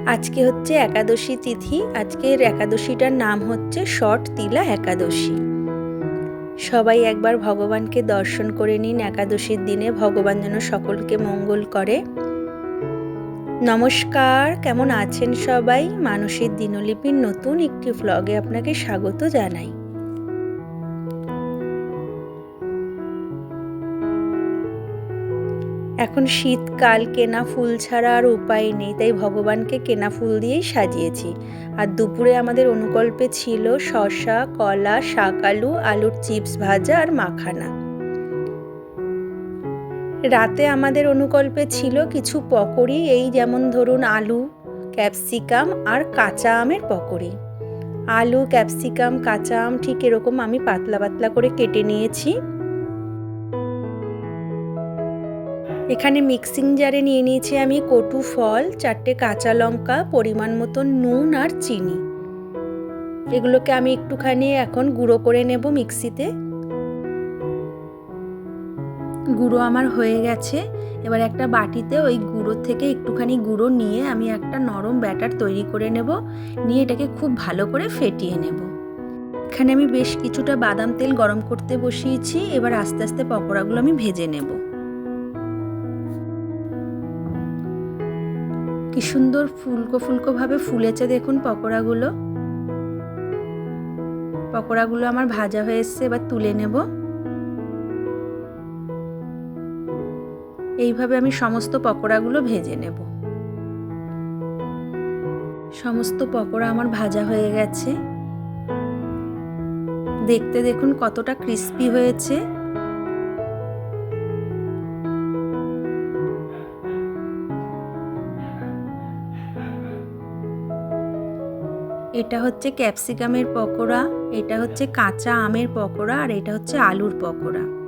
আজকে হচ্ছে একাদশী তিথি। আজকের একাদশীটার নাম হচ্ছে ষট তিলা একাদশী। সবাই একবার ভগবানকে দর্শন করে নিন একাদশীর দিনে, ভগবান যেন সকলকে মঙ্গল করে। নমস্কার, কেমন আছেন সবাই? মানসীর দিনলিপির নতুন একটি ভ্লগে আপনাকে স্বাগত জানাই। এখন শীতকাল, কেনা ফুল ছাড়া আর উপায় নেই, তাই ভগবানকে কেনা ফুল দিয়েই সাজিয়েছি। আর দুপুরে আমাদের অনুকল্পে ছিল শসা, কলা, শাক আলু, আলুর চিপস ভাজা আর মাখানা। রাতে আমাদের অনুকল্পে ছিল কিছু পকোড়ি, এই যেমন ধরুন আলু, ক্যাপসিকাম আর কাঁচা আমের পকোড়ি। আলু, ক্যাপসিকাম, কাঁচা আম ঠিক এরকম আমি পাতলা পাতলা করে কেটে নিয়েছি। এখানে মিক্সিং জারে নিয়ে নিয়েছি আমি কটু ফল, 4টে কাঁচা লঙ্কা, পরিমাণ মতো নুন আর চিনি। এগুলোকে আমি একটুখানি এখন গুঁড়ো করে নেব মিক্সিতে। গুঁড়ো আমার হয়ে গেছে। এবার একটা বাটিতে ওই গুঁড়ো থেকে একটুখানি গুঁড়ো নিয়ে আমি একটা নরম ব্যাটার তৈরি করে নেব। নিয়ে এটাকে খুব ভালো করে ফেটিয়ে নেব। এখানে আমি বেশ কিছুটা বাদাম তেল গরম করতে বসিয়েছি। এবার আস্তে আস্তে পকোড়াগুলো আমি ভেজে নেব। কি সুন্দর ফুলকো ফুলকো ভাবে ফুলেছে দেখুন পকোড়াগুলো। পকোড়াগুলো আমার ভাজা হয়ে এসছে, এবার তুলে নেব। এইভাবে আমি সমস্ত পকোড়াগুলো ভেজে নেব। সমস্ত পকোড়া আমার ভাজা হয়ে গেছে। দেখতে দেখুন কতটা ক্রিস্পি হয়েছে। এটা হচ্ছে ক্যাপসিকামের পকোড়া, এটা হচ্ছে কাঁচা আমের পকোড়া, আর এটা হচ্ছে আলুর পকোড়া।